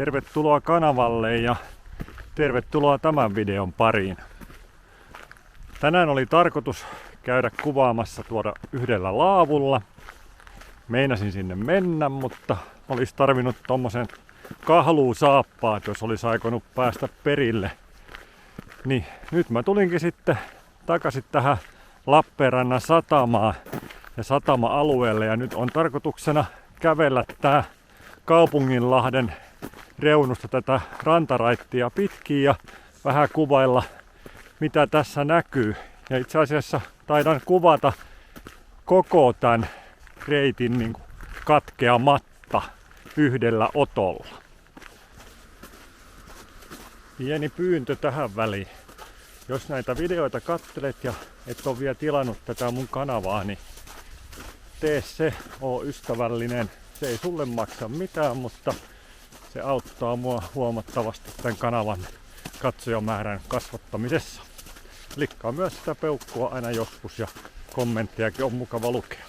Tervetuloa kanavalle ja tervetuloa tämän videon pariin. Tänään oli tarkoitus käydä kuvaamassa tuoda yhdellä laavulla. Meinasin sinne mennä, mutta olisi tarvinnut tommosen kahluusaappaat, jos olisi aikonut päästä perille. Niin nyt mä tulinkin sitten takaisin tähän Lappeenrannan satamaan ja satama-alueelle ja nyt on tarkoituksena kävellä tää Kaupunginlahden reunusta tätä rantaraittia pitkin ja vähän kuvailla mitä tässä näkyy. Ja itse asiassa taidan kuvata koko tämän reitin niin kuin katkeamatta yhdellä otolla. Pieni pyyntö tähän väliin. Jos näitä videoita katselet ja et ole vielä tilannut tätä mun kanavaa, niin tee se, oo ystävällinen. Se ei sulle maksa mitään, mutta se auttaa mua huomattavasti tämän kanavan katsojamäärän kasvattamisessa. Klikkaa myös sitä peukkua aina joskus ja kommenttejakin on mukava lukea.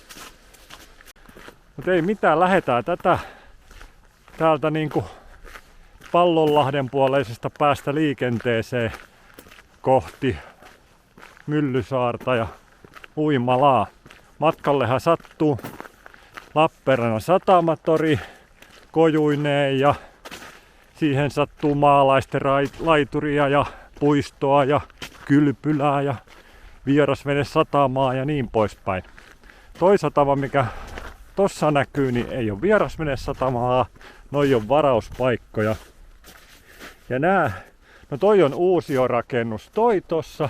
Mutta ei mitään, lähetään täältä niinku Pallonlahden puoleisesta päästä liikenteeseen kohti Myllysaarta ja Uimalaa. Matkallehan sattuu Lappeenrannan satamatori kojuineen ja siihen sattuu maalaisten laituria ja puistoa ja kylpylää ja vierasvenesatamaa ja niin poispäin. Toi satama, mikä tossa näkyy, niin ei ole vierasvenesatamaa, noi on varauspaikkoja. Ja no toi on uusiorakennus, toi tossa,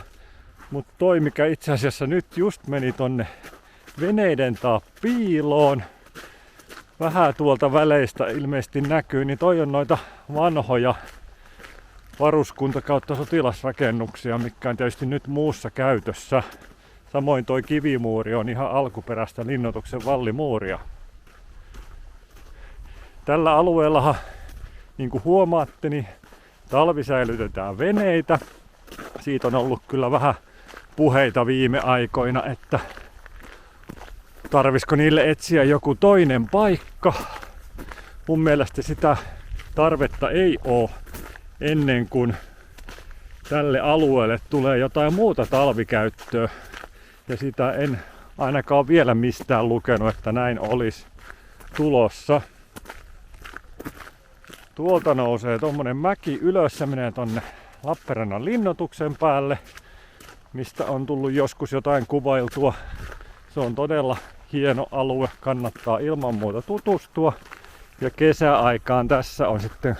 mutta toi mikä itse asiassa nyt just meni tonne veneiden taa piiloon, vähän tuolta väleistä ilmeisesti näkyy, niin toi on noita vanhoja varuskunta kautta sotilasrakennuksia, mikä on tietysti nyt muussa käytössä. Samoin toi kivimuuri on ihan alkuperäistä Linnoituksen vallimuuria. Tällä alueellahan, niin kuin huomaatte, niin talvisäilytetään veneitä. Siitä on ollut kyllä vähän puheita viime aikoina, että tarvisiko niille etsiä joku toinen paikka. Mun mielestä sitä tarvetta ei ole ennen kuin tälle alueelle tulee jotain muuta talvikäyttöä. Ja sitä en ainakaan vielä mistään lukenut, että näin olisi tulossa. Tuolta nousee tommonen mäki ylös, se menee tonne Lappeenrannan linnoituksen päälle, mistä on tullut joskus jotain kuvailtua. Se on todella hieno alue, kannattaa ilman muuta tutustua. Ja kesäaikaan tässä on sitten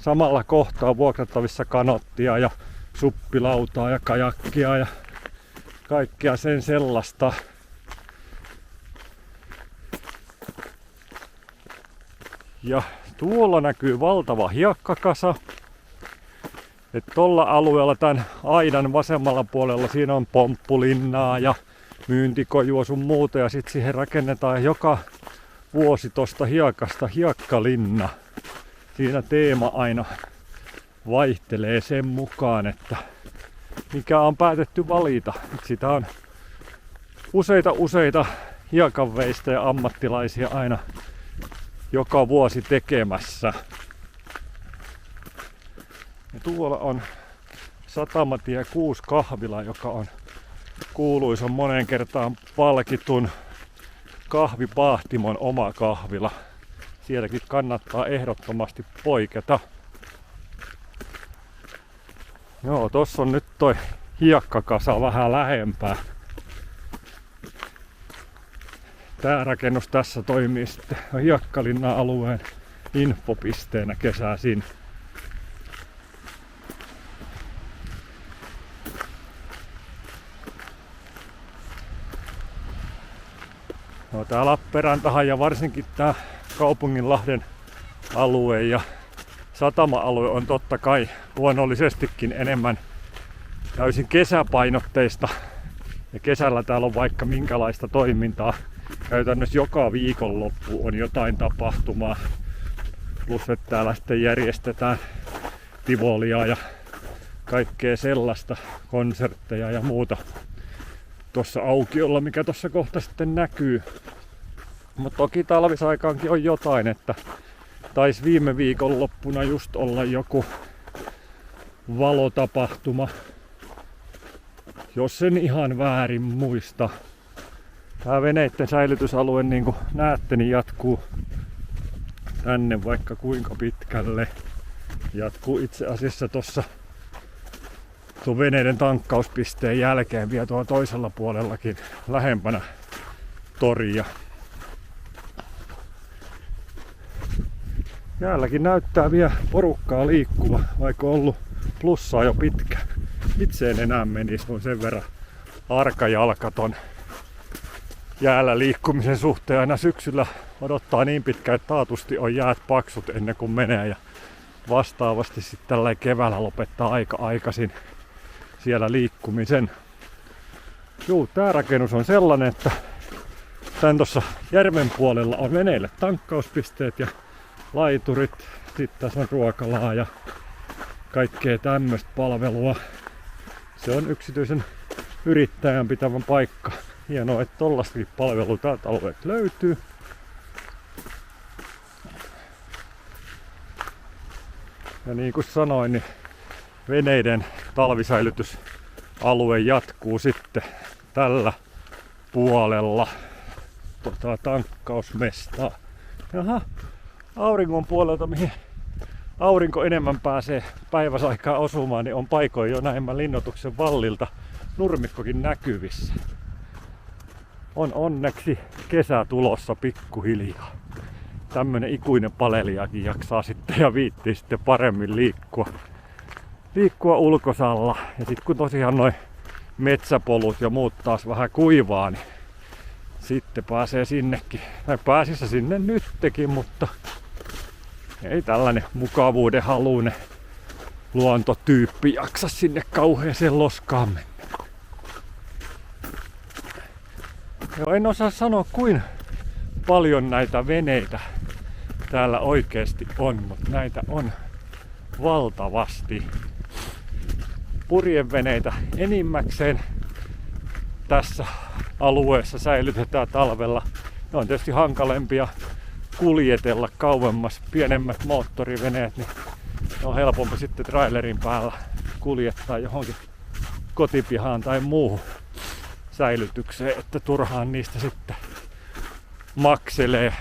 samalla kohtaa vuokrattavissa kanottia ja suppilautaa ja kajakkia ja kaikkea sen sellaista. Ja tuolla näkyy valtava hiekkakasa. Et tolla alueella tämän aidan vasemmalla puolella siinä on pomppulinnaa ja myyntikojua sun muuta ja sit siihen rakennetaan joka vuosi tosta hiekasta hiekkalinna. Siinä teema aina vaihtelee sen mukaan, että mikä on päätetty valita. Sitä on useita hiekanveistä ja ammattilaisia aina joka vuosi tekemässä. Ja tuolla on Satamatie 6 kahvila, joka on kuuluisan moneen kertaan palkitun kahvipaahtimon oma kahvila. Sielläkin kannattaa ehdottomasti poiketa. Joo, tossa on nyt toi hiekkakasa vähän lähempää. Tää rakennus tässä toimii sitten Hiekkalinnan alueen infopisteenä kesäisin. No, tää Lappeenrantahan ja varsinkin tää Kaupunginlahden alue ja satama-alue on totta kai luonnollisestikin enemmän täysin kesäpainotteista. Ja kesällä täällä on vaikka minkälaista toimintaa. Käytännössä joka viikonloppu on jotain tapahtumaa. Plus että täällä sitten järjestetään tivolia ja kaikkea sellaista, konsertteja ja muuta tuossa aukiolla, mikä tuossa kohta sitten näkyy. Mutta toki talvisaikaankin on jotain, että taisi viime viikonloppuna just olla joku valotapahtuma, jos en ihan väärin muista. Tää veneiden säilytysalue, niin kuin näette, niin jatkuu tänne vaikka kuinka pitkälle. Jatkuu itse asiassa tossa tuon veneiden tankkauspisteen jälkeen vielä tuolla toisella puolellakin lähempänä toria. Jäälläkin näyttää vielä porukkaa liikkuva, vaikka on ollut plussaa jo pitkä. Itse en enää menisi, on sen verran arkajalkaton jäällä liikkumisen suhteen. Aina syksyllä odottaa niin pitkään, että taatusti on jäät paksut ennen kuin menee. Ja vastaavasti sitten tällä keväällä lopettaa aika aikaisin siellä liikkumisen. Juu, tää rakennus on sellainen, että tän tossa järven puolella on veneille tankkauspisteet ja laiturit. Sitten tässä on ruokalaa ja kaikkea tämmöistä palvelua. Se on yksityisen yrittäjän pitävän paikka. Hienoa, että tollastakin palvelua täältä alueelta löytyy. Ja niin kuin sanoin, niin veneiden talvisäilytysalue jatkuu sitten tällä puolella tankkausmestaa. Jaha, auringon puolelta, mihin aurinko enemmän pääsee päiväsaikaan osumaan, niin on paikoin jo näemmä linnoituksen vallilta nurmikkokin näkyvissä. On onneksi kesä tulossa pikkuhiljaa. Tämmönen ikuinen paleliakin jaksaa sitten ja viittii sitten paremmin liikkua ulkosalla. Ja sit kun tosiaan noi metsäpolut ja muut taas vähän kuivaa, niin sitten pääsee sinnekin. Tai pääsissä sinne nyttekin, mutta ei tällainen mukavuuden haluinen luontotyyppi jaksa sinne kauheeseen loskaan mennä. Joo, en osaa sanoa kuinka paljon näitä veneitä täällä oikeasti on, mutta näitä on valtavasti. Purjeveneitä enimmäkseen tässä alueessa säilytetään talvella. Ne on tietysti hankalempia kuljetella kauemmas. Pienemmät moottoriveneet, niin ne on helpompi sitten trailerin päällä kuljettaa johonkin kotipihaan tai muuhun säilytykseen, että turhaan niistä sitten makselee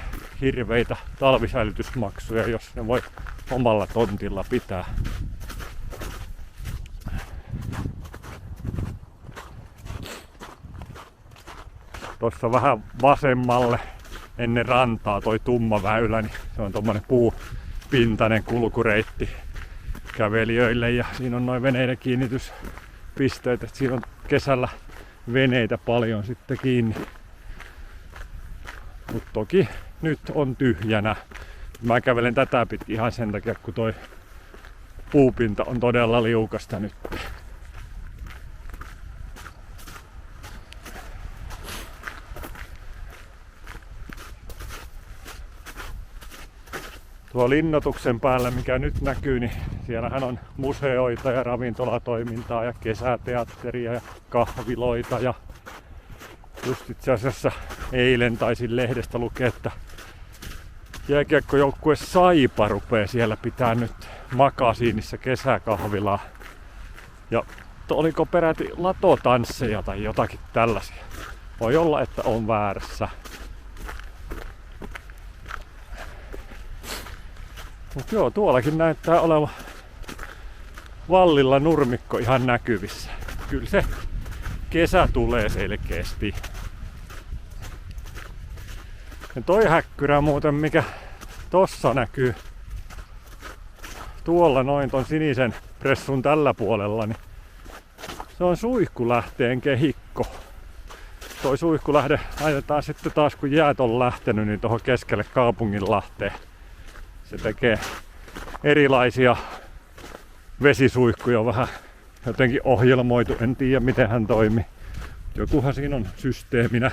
hirveitä talvisäilytysmaksuja, jos ne voi omalla tontilla pitää. Tuossa vähän vasemmalle ennen rantaa toi tumma väylä, niin se on tommonen puupintainen kulkureitti kävelijöille ja siinä on noin veneiden kiinnityspisteet, että siinä on kesällä veneitä paljon sitten kiinni. Mutta toki nyt on tyhjänä. Mä kävelen tätä pitkin ihan sen takia, kun toi puupinta on todella liukasta nyt. Tuo linnoituksen päällä, mikä nyt näkyy, niin siellähän on museoita ja ravintolatoimintaa ja kesäteatteria ja kahviloita. Ja just itse asiassa eilen taisin lehdestä lukea, että jääkiekkojoukkue Saipa rupeaa siellä pitää nyt makasiinissa kesäkahvilaa. Ja oliko peräti latotansseja tai jotakin tällaisia. Voi olla, että on väärässä. Mut joo, tuollakin näyttää olevan vallilla nurmikko ihan näkyvissä. Kyllä se kesä tulee selkeästi. Ja toi häkkyrä muuten, mikä tossa näkyy tuolla noin ton sinisen pressun tällä puolella, niin se on suihkulähteen kehikko. Toi suihkulähde laitetaan sitten taas, kun jäät on lähtenyt, niin tuohon keskelle kaupunginlahteen. Se tekee erilaisia vesisuihkuja, vähän jotenkin ohjelmoitu, en tiedä miten hän toimii. Jokuhan siinä on systeeminä.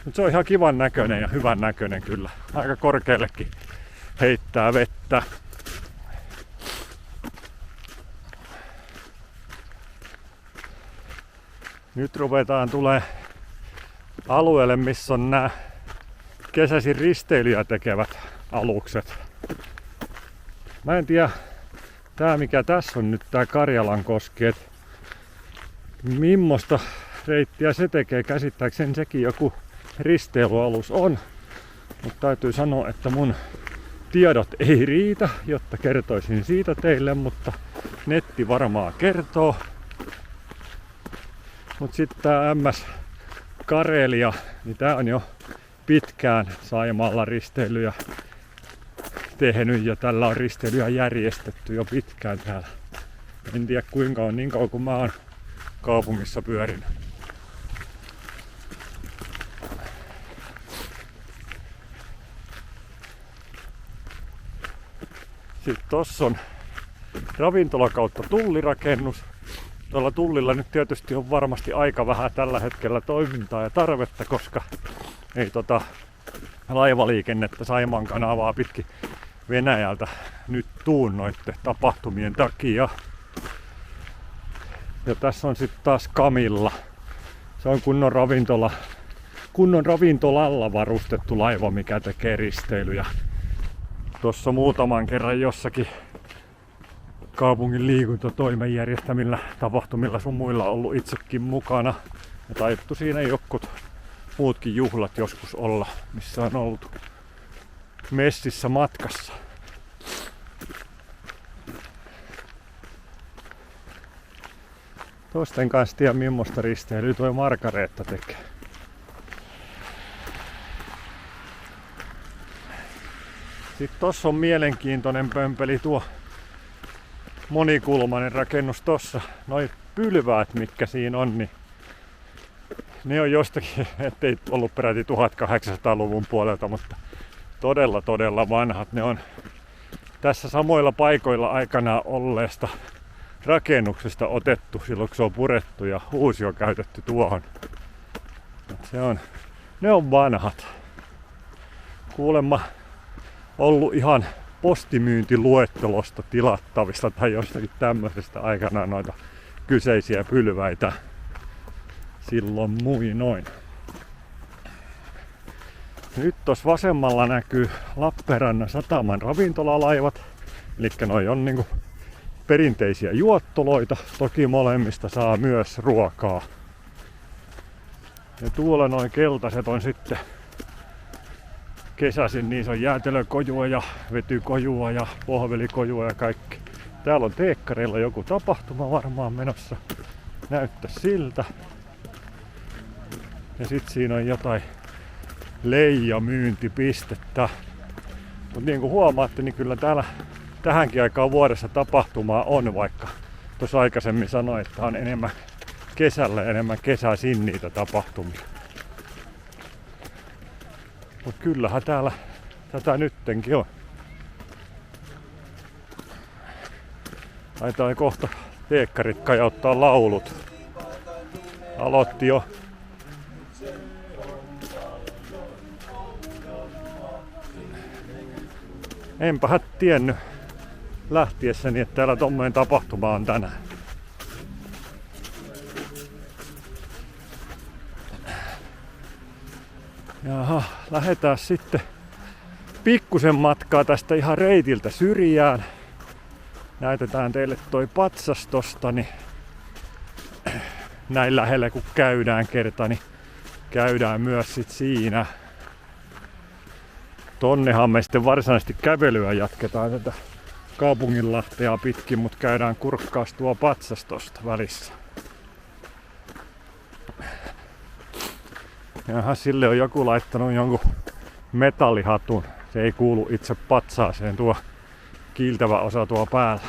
Mutta se on ihan kivan näköinen ja hyvän näköinen kyllä. Aika korkeallekin heittää vettä. Nyt ruvetaan tulee alueelle, missä on nämä kesäisin risteilyjä tekevät alukset. Mä en tiedä, tää mikä tässä on nyt tää Karjalankoski, että mimmosta reittiä se tekee. Käsittääkseni sekin joku risteilyalus on. Mutta täytyy sanoa, että mun tiedot ei riitä, jotta kertoisin siitä teille, mutta netti varmaan kertoo. Mut sitten tää MS Karelia, niin tää on jo pitkään Saimaalla risteilyjä tehnyt ja tällä on risteilyjä järjestetty jo pitkään täällä. En tiedä kuinka on, niin kauan kun mä oon kaupungissa pyörinyt. Sitten tossa on ravintola kautta tullirakennus. Tuolla tullilla nyt tietysti on varmasti aika vähän tällä hetkellä toimintaa ja tarvetta, koska ei laivaliikennettä Saimaan kanavaa pitkin Venäjältä nyt tuu noitten tapahtumien takia. Ja tässä on sitten taas Camilla. Se on kunnon ravintolalla varustettu laiva, mikä tekee risteilyjä. Tuossa muutaman kerran jossakin kaupungin liikuntatoimen järjestämillä tapahtumilla sun muilla ollut itsekin mukana. Ja taittu siinä jotkut muutkin juhlat joskus olla, missä on ollut messissä matkassa. Toisten kanssa tiedä millaista risteilyä toi Margareetta tekee. Sitten tossa on mielenkiintoinen pömpeli tuo monikulmainen rakennus tossa. Noi pylväät mitkä siinä on, niin ne on jostakin, ettei ollut peräti 1800-luvun puolelta, mutta todella vanhat. Ne on tässä samoilla paikoilla aikanaan olleesta rakennuksesta otettu silloin kun se on purettu ja uusi on käytetty tuohon. Ne on vanhat. Kuulemma ollut ihan postimyyntiluettelosta tilattavista tai jostakin tämmöisestä aikanaan noita kyseisiä pylväitä silloin muinoin. Nyt tuossa vasemmalla näkyy Lappeenrannan sataman ravintolalaivat. Eli noi on niinku perinteisiä juottoloita. Toki molemmista saa myös ruokaa. Ja tuolla noin keltaiset on sitten kesäisin, niissä on jäätelökojua ja vetykojua ja pohvelikojua ja kaikki. Täällä on teekkareilla joku tapahtuma varmaan menossa. Näyttää siltä. Ja sit siinä on jotain leijamyyntipistettä. Mutta niin kuin huomaatte, niin kyllä täällä tähänkin aikaan vuodessa tapahtumaa on, vaikka tuossa aikaisemmin sanoin, että on enemmän kesällä ja enemmän kesäisin niitä tapahtumia. Mutta kyllähän täällä tätä nyttenkin on. Taitaa kohta teekkarit kajauttaa laulut. Aloitti jo. Enpähän tiennyt lähtiessäni, että täällä tommoinen tapahtuma on tänään. Jaha, lähdetään sitten pikkusen matkaa tästä ihan reitiltä syrjään. Näytetään teille toi patsas tosta, niin näin lähellä kun käydään kerta, niin käydään myös sit siinä. Tonnehan me sitten varsinaisesti kävelyä jatketaan tätä kaupunginlahtea pitkin, mutta käydään kurkkaas tuo patsas tosta välissä. Jaha, sille on joku laittanut jonkun metallihatun. Se ei kuulu itse patsaaseen, tuo kiiltävä osa tuo päällä.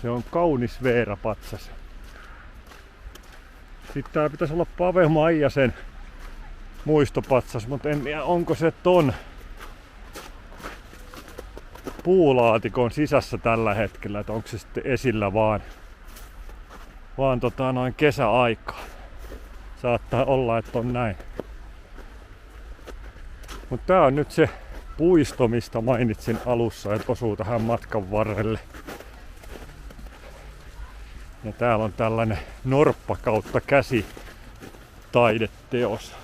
Se on kaunis Veera-patsas. Sitten tää pitäisi olla Pave Maijasen muistopatsas, mutta en tiedä onko se ton puulaatikon sisässä tällä hetkellä, että onko se sitten esillä vaan noin kesäaikaan. Saattaa olla, että on näin. Mutta tää on nyt se puisto, mistä mainitsin alussa, että osuu tähän matkan varrelle. Ja täällä on tällainen norppa kautta käsi taideteos.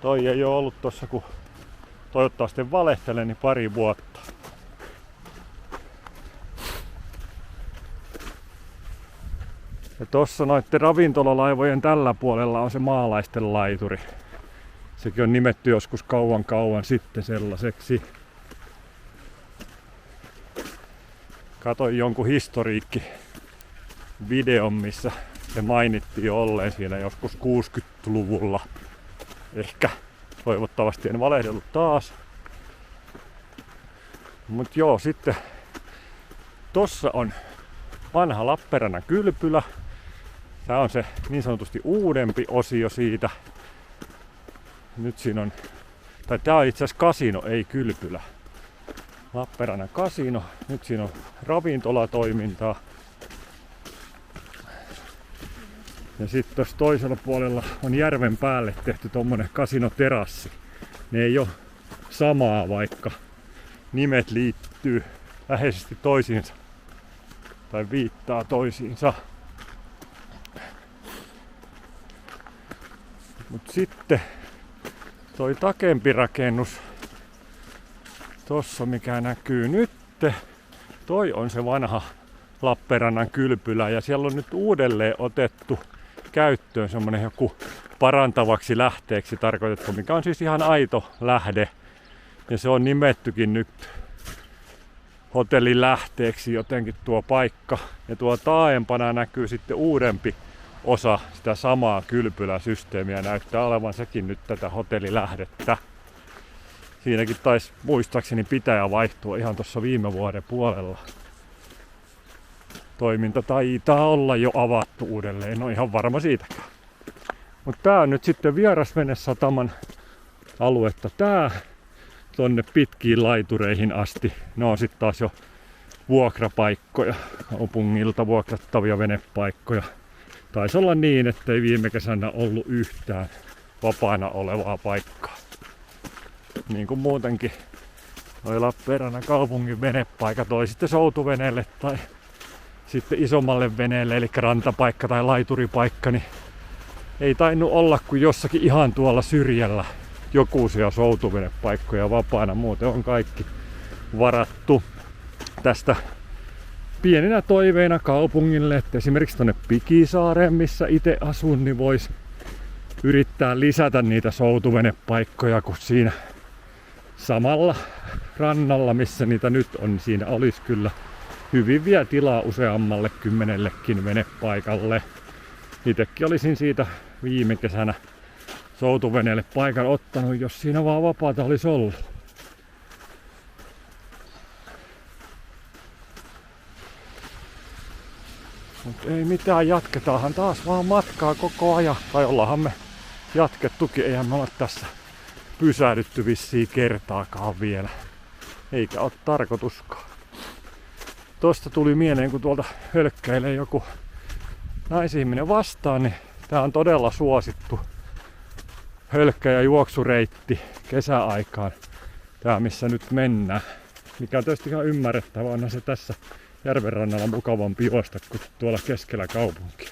Toi ei oo ollut tossa, kun toivottavasti valehtelen, niin pari vuotta. Ja tossa noitten ravintolalaivojen tällä puolella on se maalaisten laituri. Sekin on nimetty joskus kauan sitten sellaiseksi. Katoin jonkun historiikki-videon, missä se mainittiin olleen siinä joskus 60-luvulla. Ehkä toivottavasti en valehdellut taas. Mut joo, sitten tossa on vanha Lappeenrannan kylpylä. Tää on se niin sanotusti uudempi osio siitä. Nyt siinä on, tai tää on itse asiassa kasino, ei kylpylä. Lappeenrannan kasino. Nyt siinä on ravintolatoimintaa. Ja sitten tuossa toisella puolella on järven päälle tehty tommonen kasinoterassi. Ne ei oo samaa, vaikka nimet liittyy läheisesti toisiinsa. Tai viittaa toisiinsa. Mut sitten toi takempi rakennus, tossa mikä näkyy nytte, toi on se vanha Lappeenrannan kylpylä ja siellä on nyt uudelleen otettu käyttöön semmonen joku parantavaksi lähteeksi tarkoitettu, mikä on siis ihan aito lähde. Ja se on nimettykin nyt hotellilähteeksi jotenkin tuo paikka. Ja tuo taaempana näkyy sitten uudempi osa sitä samaa kylpyläsysteemiä. Näyttää olevan sekin nyt tätä hotellilähdettä. Siinäkin taisi muistaakseni pitäjä vaihtua ihan tuossa viime vuoden puolella. Toiminta taitaa olla jo avattu uudelleen, en ole ihan varma siitäkään. Mutta tää on nyt sitten Vierasvenesataman aluetta tää. Tonne pitkiin laitureihin asti. Ne on sitten taas jo vuokrapaikkoja, kaupungilta vuokrattavia venepaikkoja. Taisi olla niin, ettei viime kesänä ollut yhtään vapaana olevaa paikkaa. Niin kuin muutenkin noi Lappeenrannan kaupungin venepaikat oli sitten soutuveneelle tai sitten isommalle veneelle, eli rantapaikka tai laituripaikka, niin ei tainnut olla kuin jossakin ihan tuolla syrjällä jokuisia soutuvenepaikkoja vapaana. Muuten on kaikki varattu. Tästä pieninä toiveina kaupungille, että esimerkiksi tonne Pikisaareen, missä itse asun, niin voisi yrittää lisätä niitä soutuvenepaikkoja, kun siinä samalla rannalla, missä niitä nyt on, niin siinä olisi kyllä hyvin vielä tilaa useammalle 10 venepaikalle. Itsekin olisin siitä viime kesänä soutuveneelle paikan ottanut, jos siinä vaan vapaata olisi ollut. Mutta ei mitään, jatketaanhan taas vaan matkaa koko ajan. Tai ollaanhan me jatkettukin, eihän me olla tässä pysähdytty vissiin kertaakaan vielä. Eikä ole tarkoituskaan. Tosta tuli mieleen, kun tuolta hölkkäilee joku naisihminen vastaan, niin tää on todella suosittu hölkkä- ja juoksureitti kesäaikaan. Tää missä nyt mennään. Mikä on tietysti ihan ymmärrettävää, onhan se tässä järvenrannalla mukavampi juosta kuin tuolla keskellä kaupunkia.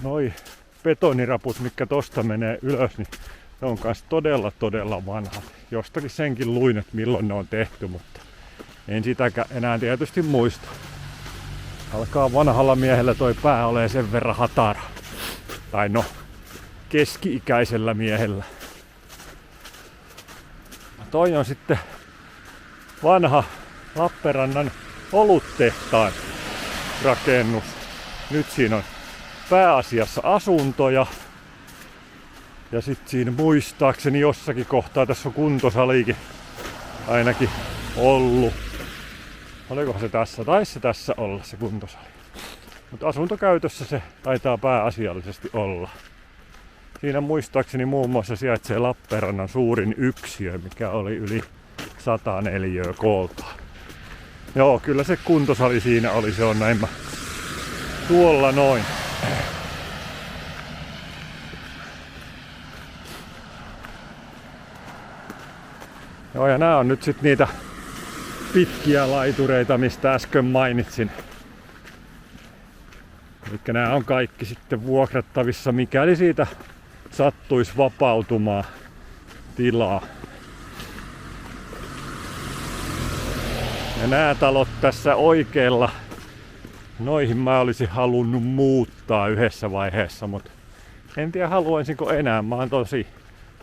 Noi betoniraput, mitkä tosta menee ylös, niin ne on kans todella vanhat. Jostakin senkin luin, että milloin ne on tehty, mutta en sitäkään enää tietysti muista. Alkaa vanhalla miehellä toi pää olee sen verran hatara. Tai no, keski-ikäisellä miehellä. Toi on sitten vanha Lappeenrannan oluttehtaan rakennus. Nyt siinä on pääasiassa asuntoja. Ja sitten siinä muistaakseni jossakin kohtaa tässä on kuntosaliikin ainakin ollut. Oliko se tässä? Taisi se tässä olla se kuntosali. Mutta asuntokäytössä se taitaa pääasiallisesti olla. Siinä muistaakseni muun muassa sijaitsee Lappeenrannan suurin yksiö, mikä oli yli 100 neliöä kooltaan. Joo, kyllä se kuntosali siinä oli, se on näin tuolla noin. Joo, ja nää on nyt sit niitä pitkiä laitureita, mistä äsken mainitsin. Elikkä nää on kaikki sitten vuokrattavissa, mikäli siitä sattuisi vapautumaan tilaa. Ja nää talot tässä oikealla, noihin mä olisin halunnut muuttaa yhdessä vaiheessa, mutta en tiedä haluaisinko enää. Mä oon tosi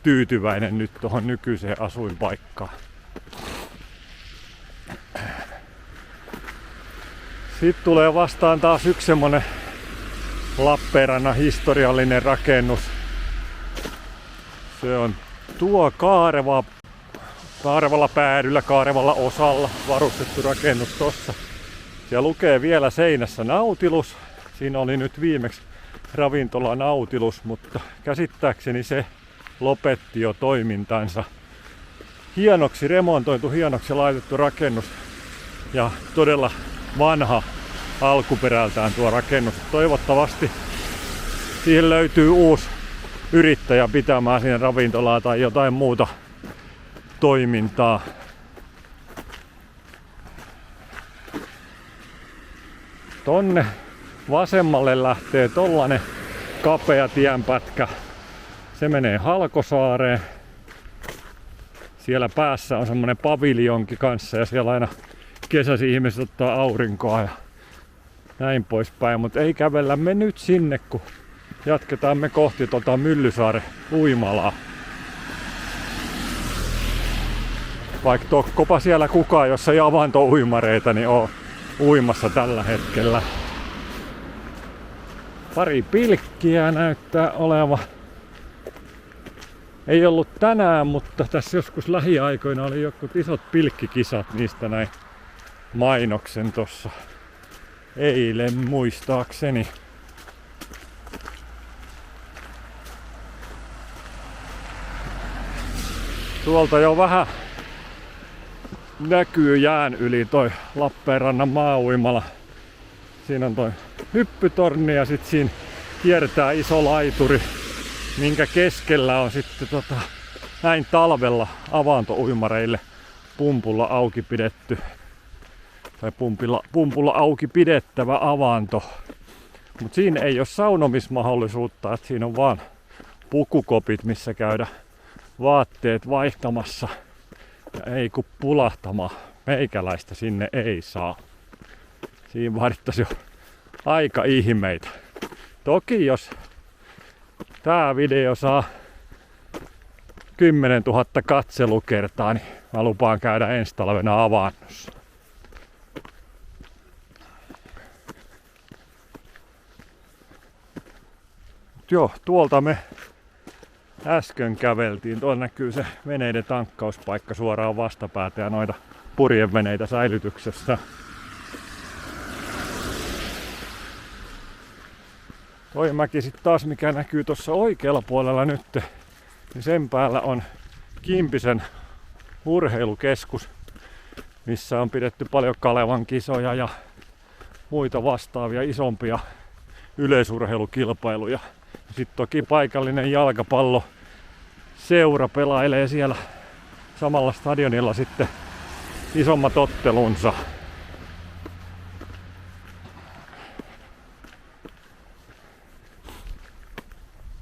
tyytyväinen nyt tuohon nykyiseen asuinpaikkaan. Sitten tulee vastaan taas yksi semmonen Lappeenrannan historiallinen rakennus. Se on tuo kaarevalla päädyllä, kaarevalla osalla varustettu rakennus tossa. Siellä lukee vielä seinässä Nautilus. Siinä oli nyt viimeksi ravintola Nautilus, mutta käsittääkseni se lopetti jo toimintansa. Hienoksi remontoitu, hienoksi laitettu rakennus ja todella vanha alkuperältään tuo rakennus. Toivottavasti siihen löytyy uusi yrittäjä pitämään siinä ravintolaa tai jotain muuta toimintaa. Tonne vasemmalle lähtee tollanen kapea tienpätkä. Se menee Halkosaareen. Siellä päässä on semmonen paviljonki kanssa ja siellä aina kesäsi ihmiset ottaa aurinkoa ja näin poispäin. Mutta ei kävellä me nyt sinne, kun jatketaan me kohti Myllysaaren uimalaa. Vaikka tokkopa siellä kukaan, jos ei avantouimareita, niin on uimassa tällä hetkellä. Pari pilkkiä näyttää oleva. Ei ollut tänään, mutta tässä joskus lähiaikoina oli jokut isot pilkkikisat, niistä näin mainoksen tossa eilen muistaakseni. Tuolta jo vähän näkyy jään yli toi Lappeenrannan maauimala. Siinä on toi hyppytorni ja sit siinä kiertää iso laituri, minkä keskellä on sitten näin talvella avantouimareille pumpulla auki pidetty tai pumpulla auki pidettävä avanto. Mut siinä ei ole saunomismahdollisuutta, että siinä on vaan pukukopit, missä käydä vaatteet vaihtamassa. Ja ei kun pulahtamaan. Meikäläistä sinne ei saa. Siinä vaadittaisi jo aika ihmeitä. Toki jos tää video saa 10 000 katselukertaa, niin mä lupaan käydä ensi talvena avannossa. Joo, tuolta me äsken käveltiin. Tuolla näkyy se veneiden tankkauspaikka suoraan vastapäätä ja noita purjeveneitä säilytyksessä. Toi mäki sit taas, mikä näkyy tuossa oikealla puolella nyt, niin sen päällä on Kimpisen urheilukeskus, missä on pidetty paljon Kalevan kisoja ja muita vastaavia isompia yleisurheilukilpailuja. Sitten toki paikallinen jalkapallo seura pelailee siellä samalla stadionilla sitten isommat ottelunsa.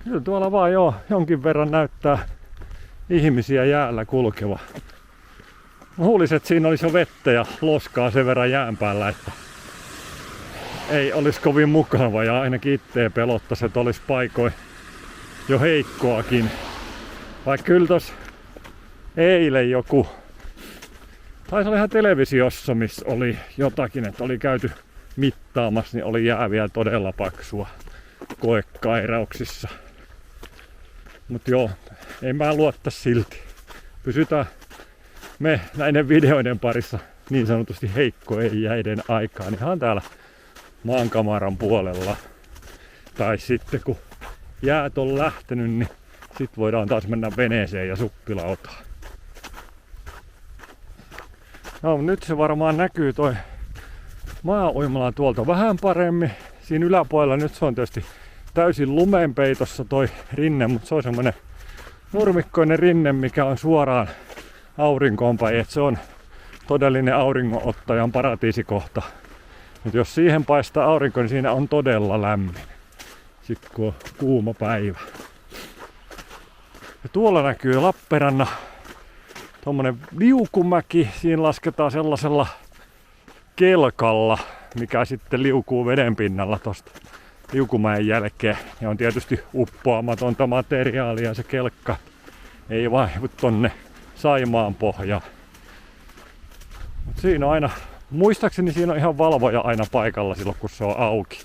Kyllä tuolla vaan jonkin verran näyttää ihmisiä jäällä kulkeva. Luulisin, että siinä olisi jo vettä ja loskaa sen verran jään päällä, että ei olisi kovin mukava ja ainakin itteen pelottaisi, että olisi paikoin jo heikkoakin. Vaikka kyllä tossa eilen joku, taisi olla ihan televisiossa, missä oli jotakin, että oli käyty mittaamassa, niin oli jää vielä todella paksua koekairauksissa. Mut joo, ei mä luotta silti. Pysytään me näiden videoiden parissa niin sanotusti heikkojen jäiden aikaan ihan täällä maankamaran puolella. Tai sitten kun jäät on lähtenyt, niin sit voidaan taas mennä veneeseen ja suppilautaan. No nyt se varmaan näkyy toi maauimala tuolta vähän paremmin. Siinä yläpuolella nyt se on tietysti täysin lumenpeitossa toi rinne, mutta se on semmonen nurmikkoinen rinne, mikä on suoraan aurinkoon päin, että se on todellinen auringonottajan paratiisikohta. Mutta jos siihen paistaa aurinko, niin siinä on todella lämmin. Sitten kun on kuuma päivä. Ja tuolla näkyy Lappeenrannan tommonen liukumäki. Siinä lasketaan sellaisella kelkalla, mikä sitten liukuu veden pinnalla tosta liukumäen jälkeen. Ja on tietysti uppoamatonta materiaalia, se kelkka ei vaivu tonne Saimaan pohjaan. Mut siinä on aina, muistaakseni siinä on ihan valvoja aina paikalla silloin kun se on auki.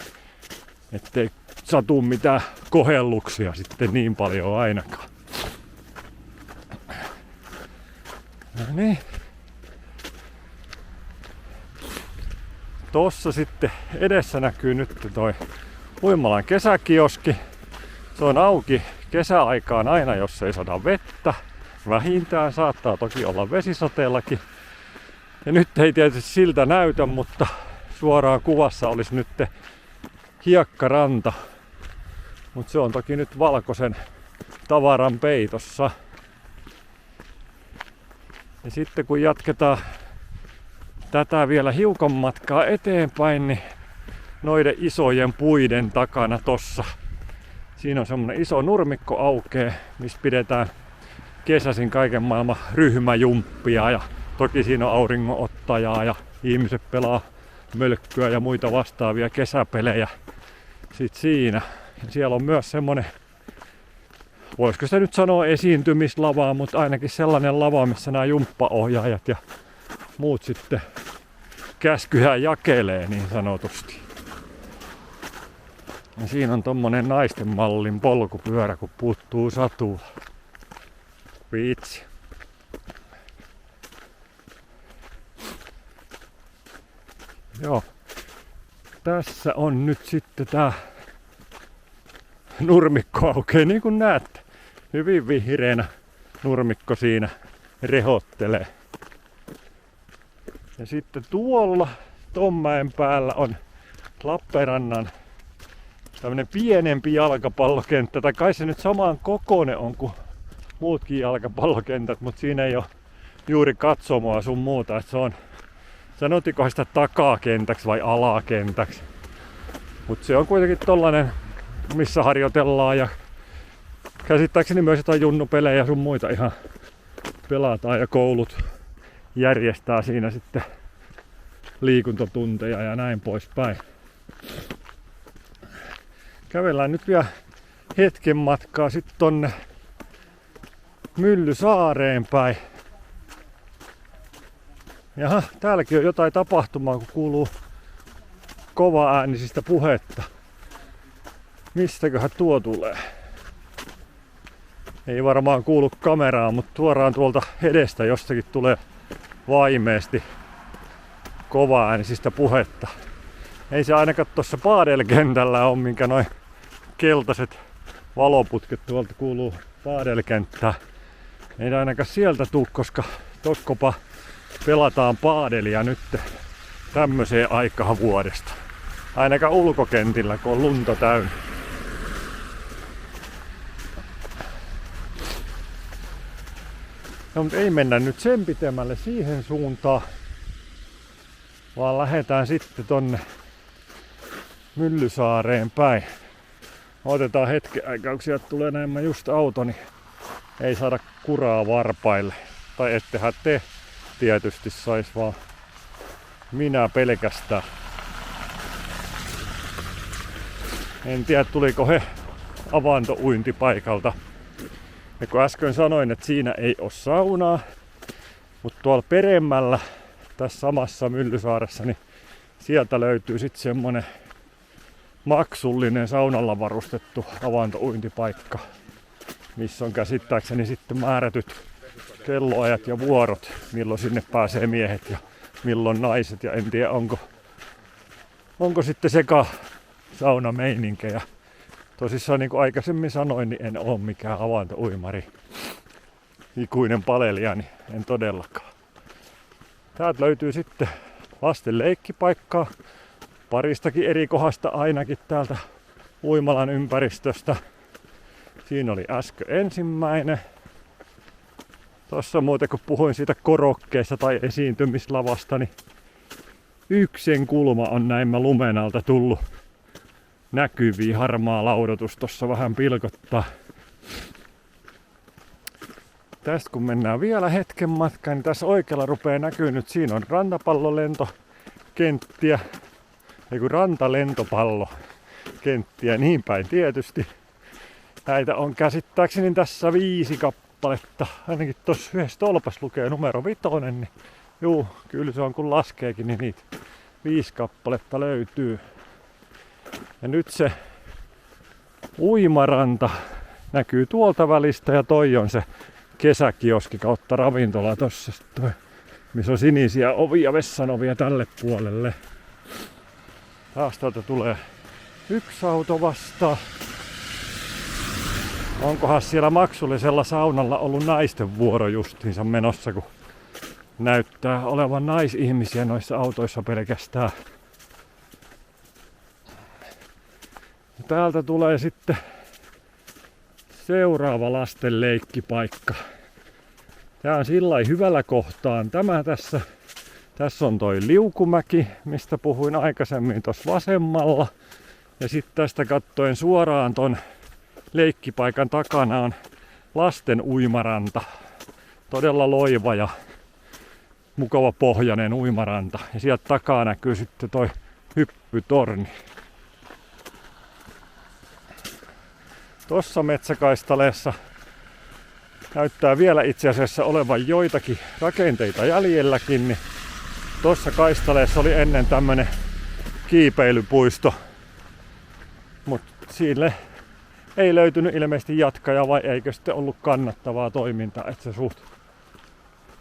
Ettei satu mitään kohelluksia sitten niin paljon ainakaan. No niin. Tossa sitten edessä näkyy nyt toi Uimalan kesäkioski. Se on auki kesäaikaan aina, jos ei sada vettä. Vähintään saattaa toki olla vesisateellakin. Ja nyt ei tietysti siltä näytä, mutta suoraan kuvassa olisi nyt hiekkaranta. Mutta se on toki nyt valkoisen tavaran peitossa. Ja sitten kun jatketaan tätä vielä hiukan matkaa eteenpäin, niin noiden isojen puiden takana tossa. Siinä on semmonen iso nurmikko aukee, missä pidetään kesäisin kaiken maailman ryhmäjumppia. Ja toki siinä on auringonottajaa ja ihmiset pelaa mölkkyä ja muita vastaavia kesäpelejä. Sitten siinä. Ja siellä on myös semmonen, voisiko se nyt sanoa esiintymislavaa, mutta ainakin sellainen lava, missä nämä jumppaohjaajat ja muut sitten käskyjä jakelee niin sanotusti. Ja siinä on tommonen naisten mallin polkupyörä, kun puuttuu satula. Vitsi. Joo. Tässä on nyt sitten tää nurmikko aukeaa, niin kuin näette. Hyvin vihreänä nurmikko siinä rehottelee. Ja sitten tuolla Tommäen päällä on Lappeenrannan tämmönen pienempi jalkapallokenttä. Tai kai se nyt samaan kokoinen on kuin muutkin jalkapallokentät, mutta siinä ei ole juuri katsomoa sun muuta. Että se on, sanotiko sitä takakentäksi vai alakentäksi. Mutta se on kuitenkin tollanen, missä harjoitellaan ja käsittääkseni myös jotain junnupelejä ja sun muita ihan pelataan ja koulut järjestää siinä sitten liikuntatunteja ja näin poispäin. Kävellään nyt vielä hetken matkaa sitten tonne Myllysaareen päin. Jaha, täälläkin on jotain tapahtumaa, kun kuuluu kova äänisistä puhetta. Mistäköhän tuo tulee? Ei varmaan kuulu kameraan, mutta tuoraan tuolta edestä jostakin tulee vaimeesti kova äänisistä puhetta. Ei se ainakaan tuossa Padel-kentällä ole, minkä noin keltaiset valoputket tuolta kuuluu Padel-kenttään. Ei ainakaan sieltä tuu, koska tokkopa pelataan paadelia nyt tämmöiseen aikaan vuodesta. Ainakaan ulkokentillä, kun on lunta täynnä. No, mutta ei mennä nyt sen pitemmälle siihen suuntaan, vaan lähdetään sitten tonne Myllysaareen päin. Otetaan hetken aikaa, kun sieltä tulee näemmä just auto, niin ei saada kuraa varpaille. Tai ettehän te tietysti sais, vaan minä pelkästään. En tiedä, tuliko he avantouintipaikalta. Ja kun äsken sanoin, että siinä ei ole saunaa, mutta tuolla peremmällä tässä samassa Myllysaaressa, niin sieltä löytyy sitten semmonen maksullinen saunalla varustettu avantouintipaikka, missä on käsittääkseni sitten määrätyt kelloajat ja vuorot, milloin sinne pääsee miehet ja milloin naiset. Ja en tiedä, onko sitten saunameininkiä. Tosissaan niin kuin aikaisemmin sanoin, niin en ole mikään avantouimari. Ikuinen palelija, niin en todellakaan. Täältä löytyy sitten lasten leikkipaikkaa. Paristakin eri kohdasta ainakin täältä Uimalan ympäristöstä. Siinä oli äsken ensimmäinen. Tossa muuten kun puhuin siitä korokkeesta tai esiintymislavasta, niin yksen kulma on näin lumen alta tullut näkyviin. Harmaa laudotus tossa vähän pilkottaa. Tästä kun mennään vielä hetken matkaan, niin tässä oikealla rupeaa näkyy nyt. Siinä on rantapallolentokenttiä. Eiku rantalentopallokenttiä, niin päin tietysti. Näitä on käsittääkseni tässä 5 kappaletta. Ainakin tossa yhdessä tolpassa lukee numero 5, niin juu, kyllä se on kun laskeekin, niin niitä 5 kappaletta löytyy. Ja nyt se uimaranta näkyy tuolta välistä ja toi on se kesäkioski kautta ravintola tossa, toi, missä on sinisiä ovia, vessanovia tälle puolelle. Taas täältä tulee yksi auto vastaan. Onkohan siellä maksullisella saunalla ollut naisten vuoro justiinsa menossa, kun näyttää olevan naisihmisiä noissa autoissa pelkästään. Täältä tulee sitten seuraava lasten leikkipaikka. Tää on sillai hyvällä kohtaan. Tässä on toi liukumäki, mistä puhuin aikaisemmin tuossa vasemmalla. Ja sitten tästä kattoen suoraan ton leikkipaikan takana on lasten uimaranta. Todella loiva ja mukava pohjainen uimaranta. Ja sieltä takaa näkyy sitten toi hyppytorni. Tossa metsäkaistaleessa näyttää vielä itse asiassa olevan joitakin rakenteita jäljelläkin. Niin tossa kaistaleessa oli ennen tämmönen kiipeilypuisto. Mutta sille ei löytynyt ilmeisesti jatkaja, vai eikö sitten ollut kannattavaa toimintaa, että se suht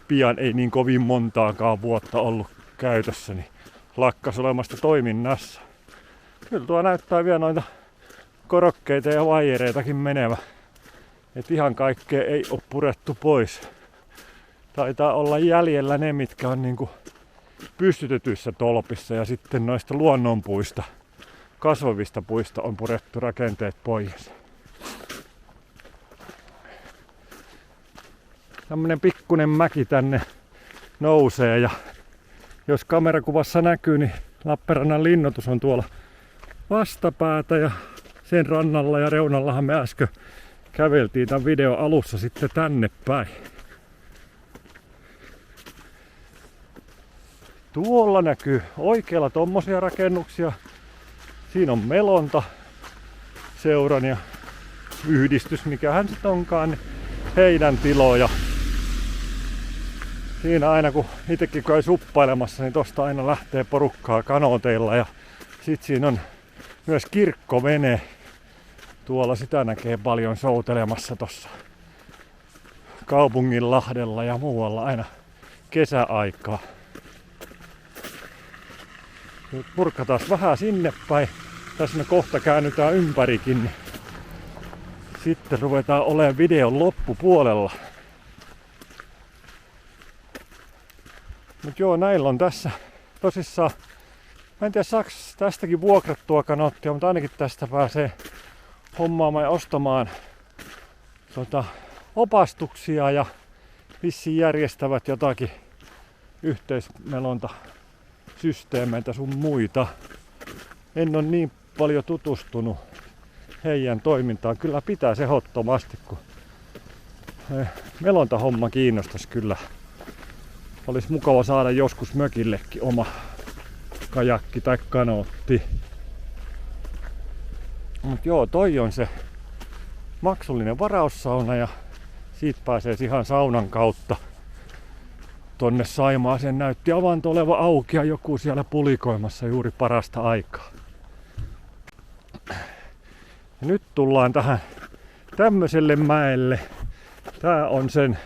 pian ei niin kovin montaakaan vuotta ollut käytössä, niin lakkas olemasta toiminnassa. Kyllä tuo näyttää vielä noita korokkeita ja vaijereitakin menevä. Et ihan kaikkea ei ole purettu pois. Taitaa olla jäljellä ne, mitkä on niinku pystytetyissä tolpissa, ja sitten noista luonnonpuista, kasvavista puista on purettu rakenteet pois. Tämmönen pikkunen mäki tänne nousee, ja jos kamerakuvassa näkyy, niin Lappeenrannan linnoitus on tuolla vastapäätä, ja sen rannalla ja reunallahan me äsken käveltiin tämän videon alussa sitten tänne päin. Tuolla näkyy oikealla tommosia rakennuksia. Siinä on Melonta seuran ja yhdistys, mikähän sit onkaan, niin heidän tiloja. Siinä aina kun itekin käy suppailemassa, niin tosta aina lähtee porukkaa kanooteilla, ja sit siinä on myös kirkkovene. Tuolla sitä näkee paljon soutelemassa tossa Kaupunginlahdella ja muualla aina kesäaikaa. Nyt purkataan vähän sinne päin. Tässä me kohta käännytään ympärikin, niin sitten ruvetaan olemaan videon loppupuolella. Mut joo, näillä on tässä tosissaan. Mä en tiedä saako tästäkin vuokrattua kanoottia, mutta ainakin tästä pääsee hommaamaan ja ostamaan opastuksia, ja vissiin järjestävät jotakin yhteismelontasysteemeitä sun muita. En ole niin paljon tutustunut heidän toimintaan. Kyllä pitää ehdottomasti, kun melontahomma kiinnostaisi kyllä. Olisi mukava saada joskus mökillekin oma kajakki tai kanootti. Mut joo, toi on se maksullinen varaussauna, ja siitä pääsee ihan saunan kautta tonne Saimaaseen. Näytti avanto oleva auki ja joku siellä pulikoimassa juuri parasta aikaa. Ja nyt tullaan tähän tämmöiselle mäelle. Tää on sen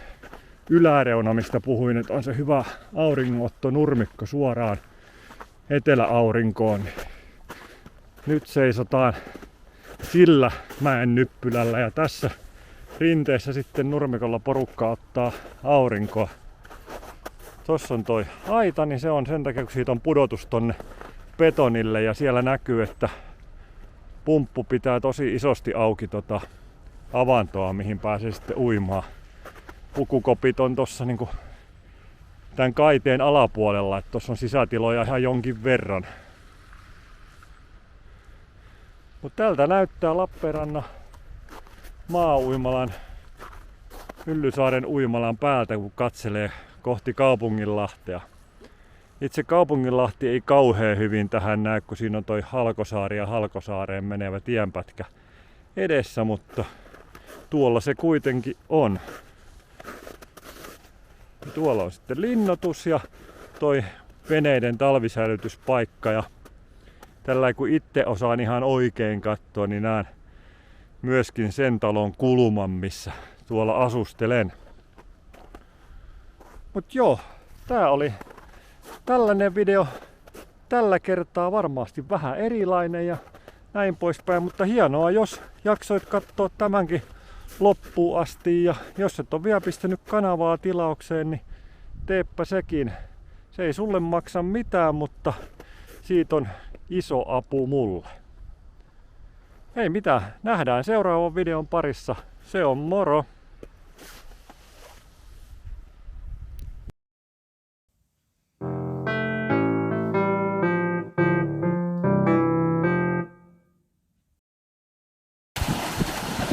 yläreuna, mistä puhuin, että on se hyvä auringonotto nurmikko suoraan eteläaurinkoon. Nyt seisotaan sillä mäen nyppylällä, ja tässä rinteessä sitten nurmikolla porukka ottaa aurinkoa. Tossa on toi aita, niin se on sen takia, kun siitä on pudotus tonne betonille, ja siellä näkyy, että pumppu pitää tosi isosti auki avantoa, mihin pääsee sitten uimaan. pukukopit on tossa niinku tän kaiteen alapuolella, että tossa on sisätiloja ihan jonkin verran. Mut tältä näyttää Lappeenrannan maa-uimalan, Myllysaaren uimalan päältä, kun katselee kohti Kaupunginlahtea. Itse Kaupunginlahti ei kauhean hyvin tähän näy, kun siinä on toi Halkosaari ja Halkosaareen menevä tienpätkä edessä, mutta tuolla se kuitenkin on. Ja tuolla on sitten linnoitus ja toi veneiden talvisäilytyspaikka. Ja tällä kun itse osaan ihan oikein katsoa, niin näen myöskin sen talon kulman, missä tuolla asustelen. Mut joo, tää oli tällainen video. Tällä kertaa varmasti vähän erilainen ja näin poispäin, mutta hienoa, jos jaksoit katsoa tämänkin loppuun asti. Ja jos et ole vielä pistänyt kanavaa tilaukseen, niin teepä sekin. Se ei sulle maksa mitään, mutta siitä on iso apu mulle. Ei mitään, nähdään seuraavan videon parissa. Se on moro!